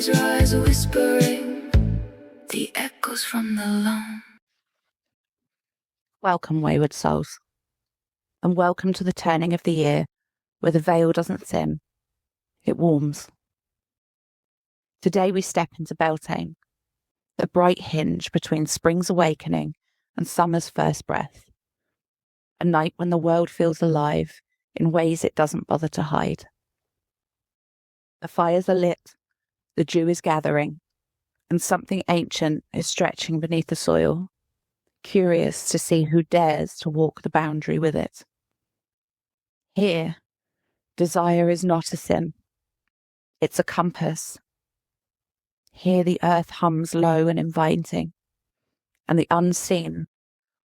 stories rise whispering, the echoes from the lone. Welcome, wayward souls, and welcome to the turning of the year where the veil doesn't thin, it warms. Today we step into Beltane, the bright hinge between spring's awakening and summer's first breath. A night when the world feels alive in ways it doesn't bother to hide. The fires are lit, the dew is gathering, and something ancient is stretching beneath the soil, curious to see who dares to walk the boundary with it. Here, desire is not a sin. It's a compass. Here the earth hums low and inviting, and the unseen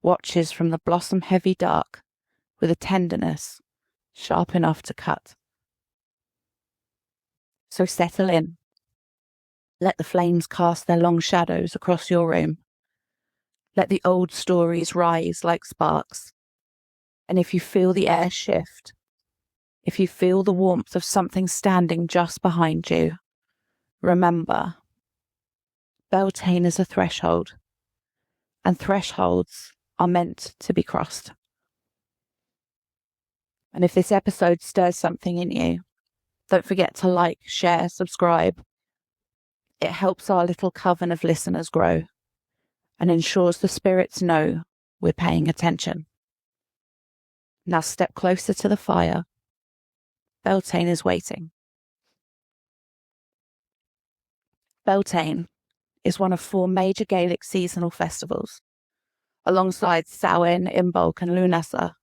watches from the blossom-heavy dark with a tenderness sharp enough to cut. So settle in. Let the flames cast their long shadows across your room. Let the old stories rise like sparks. And if you feel the air shift, if you feel the warmth of something standing just behind you, remember, Beltane is a threshold, and thresholds are meant to be crossed. And if this episode stirs something in you, don't forget to like, share, subscribe. It helps our little coven of listeners grow and ensures the spirits know we're paying attention. Now step closer to the fire. Beltane is waiting. Beltane is one of 4 major Gaelic seasonal festivals, alongside Samhain, Imbolc and Lunasa.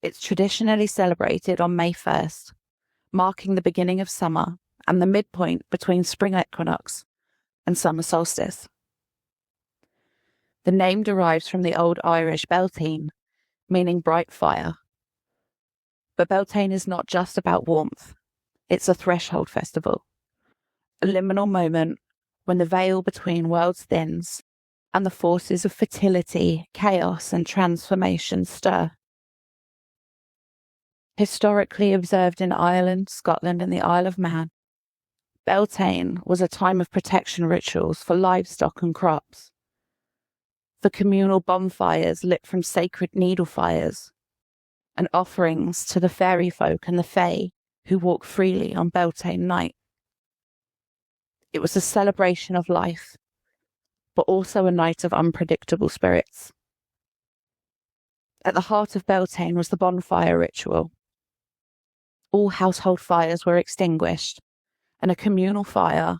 It's traditionally celebrated on May 1st, marking the beginning of summer and the midpoint between spring equinox and summer solstice. The name derives from the Old Irish Beltane, meaning bright fire. But Beltane is not just about warmth, it's a threshold festival, a liminal moment when the veil between worlds thins and the forces of fertility, chaos and transformation stir. Historically observed in Ireland, Scotland and the Isle of Man, Beltane was a time of protection rituals for livestock and crops, for communal bonfires lit from sacred needle fires, and offerings to the fairy folk and the fae who walk freely on Beltane night. It was a celebration of life, but also a night of unpredictable spirits. At the heart of Beltane was the bonfire ritual. All household fires were extinguished, and a communal fire,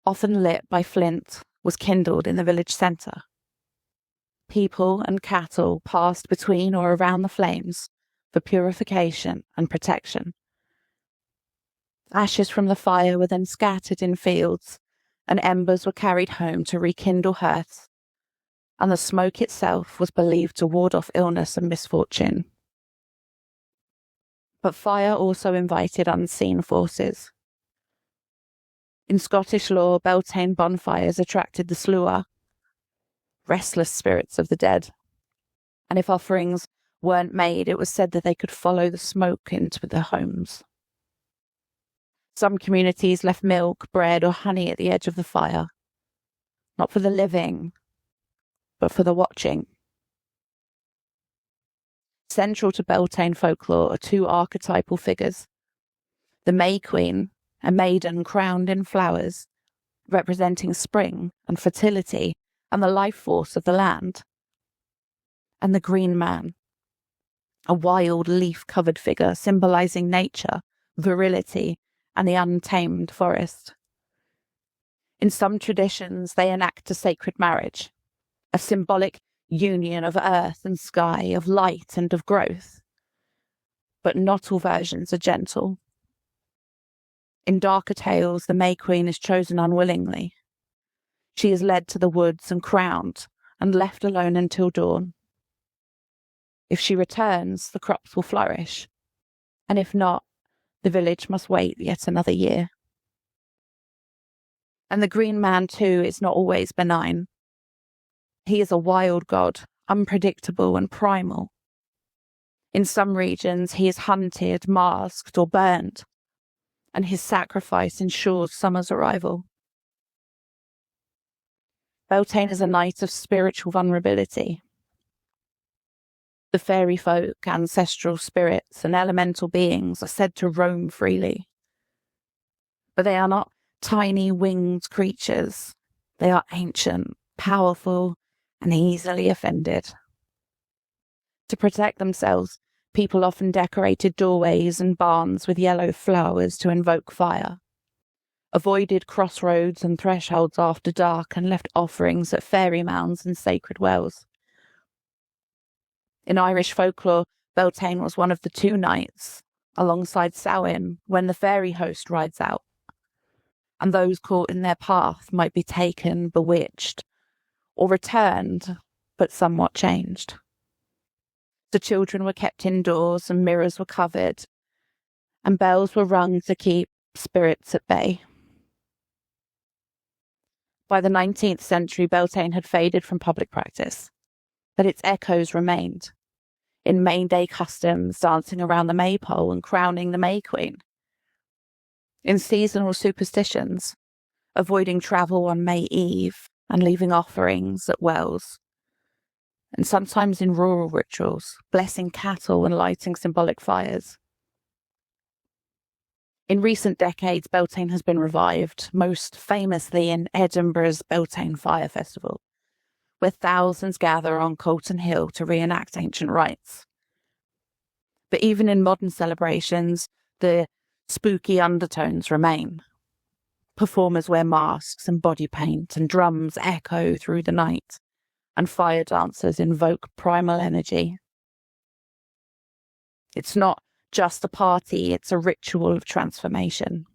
often lit by flint, was kindled in the village centre. People and cattle passed between or around the flames for purification and protection. Ashes from the fire were then scattered in fields, and embers were carried home to rekindle hearths, and the smoke itself was believed to ward off illness and misfortune. But fire also invited unseen forces. In Scottish lore, Beltane bonfires attracted the slua, restless spirits of the dead, and if offerings weren't made, it was said that they could follow the smoke into their homes. Some communities left milk, bread or honey at the edge of the fire, not for the living, but for the watching. Central to Beltane folklore are 2 archetypal figures: the May Queen, a maiden crowned in flowers, representing spring and fertility and the life force of the land, and the Green Man, a wild leaf-covered figure symbolising nature, virility and the untamed forest. In some traditions, they enact a sacred marriage, a symbolic union of earth and sky, of light and of growth. But not all versions are gentle. In darker tales, the May Queen is chosen unwillingly. She is led to the woods and crowned and left alone until dawn. If she returns, the crops will flourish, and if not, the village must wait yet another year. And the Green Man, too, is not always benign. He is a wild god, unpredictable and primal. In some regions, he is hunted, masked or burnt, and his sacrifice ensures summer's arrival. Beltane is a night of spiritual vulnerability. The fairy folk, ancestral spirits, and elemental beings are said to roam freely. But they are not tiny winged creatures. They are ancient, powerful, and easily offended. To protect themselves, people often decorated doorways and barns with yellow flowers to invoke fire, avoided crossroads and thresholds after dark, and left offerings at fairy mounds and sacred wells. In Irish folklore, Beltane was one of the two nights, alongside Samhain, when the fairy host rides out, and those caught in their path might be taken, bewitched, or returned, but somewhat changed. The children were kept indoors and mirrors were covered, and bells were rung to keep spirits at bay. By the 19th century, Beltane had faded from public practice, but its echoes remained, in May Day customs, dancing around the maypole and crowning the May Queen, in seasonal superstitions, avoiding travel on May Eve and leaving offerings at wells, and sometimes in rural rituals, blessing cattle and lighting symbolic fires. In recent decades, Beltane has been revived, most famously in Edinburgh's Beltane Fire Festival, where thousands gather on Colton Hill to reenact ancient rites. But even in modern celebrations, the spooky undertones remain. Performers wear masks and body paint, and drums echo through the night, and fire dancers invoke primal energy. It's not just a party, it's a ritual of transformation.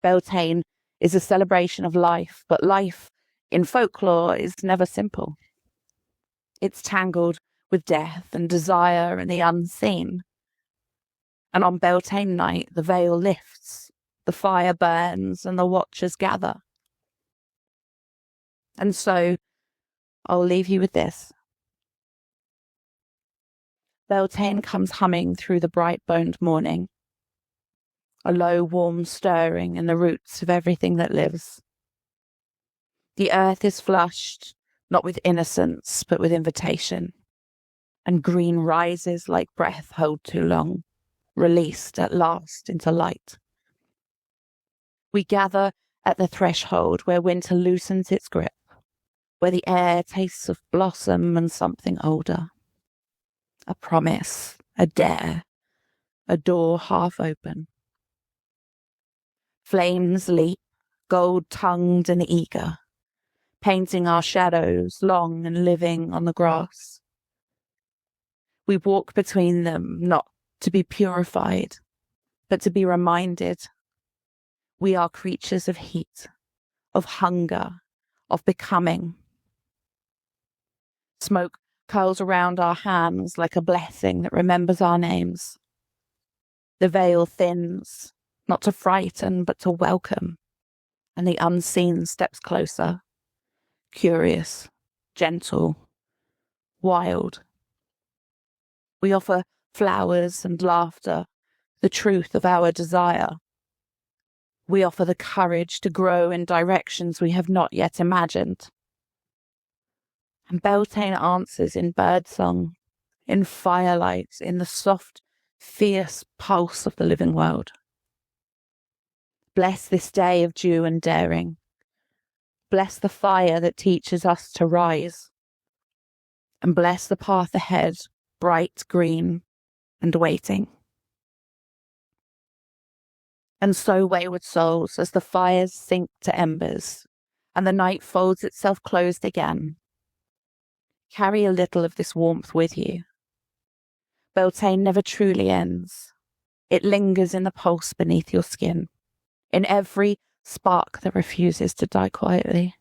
Beltane is a celebration of life, but life in folklore is never simple. It's tangled with death and desire and the unseen. And on Beltane night, the veil lifts, the fire burns, and the watchers gather. And so, I'll leave you with this. Beltane comes humming through the bright-boned morning, a low, warm stirring in the roots of everything that lives. The earth is flushed, not with innocence, but with invitation, and green rises like breath held too long, released at last into light. We gather at the threshold where winter loosens its grip, where the air tastes of blossom and something older. A promise, a dare, a door half open. Flames leap, gold-tongued and eager, painting our shadows long and living on the grass. We walk between them, not to be purified, but to be reminded we are creatures of heat, of hunger, of becoming. Smoke curls around our hands like a blessing that remembers our names. The veil thins, not to frighten, but to welcome, and the unseen steps closer, curious, gentle, wild. We offer flowers and laughter, the truth of our desire. We offer the courage to grow in directions we have not yet imagined. And Beltane answers in birdsong, in firelight, in the soft, fierce pulse of the living world. Bless this day of dew and daring. Bless the fire that teaches us to rise. And bless the path ahead, bright green and waiting. And so, wayward souls, as the fires sink to embers, and the night folds itself closed again, carry a little of this warmth with you. Beltane never truly ends. It lingers in the pulse beneath your skin, in every spark that refuses to die quietly.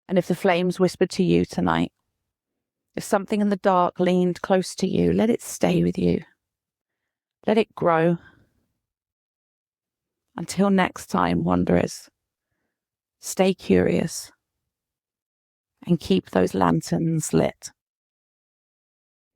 And if the flames whispered to you tonight, if something in the dark leaned close to you, let it stay with you. Let it grow. Until next time, wanderers, stay curious and keep those lanterns lit.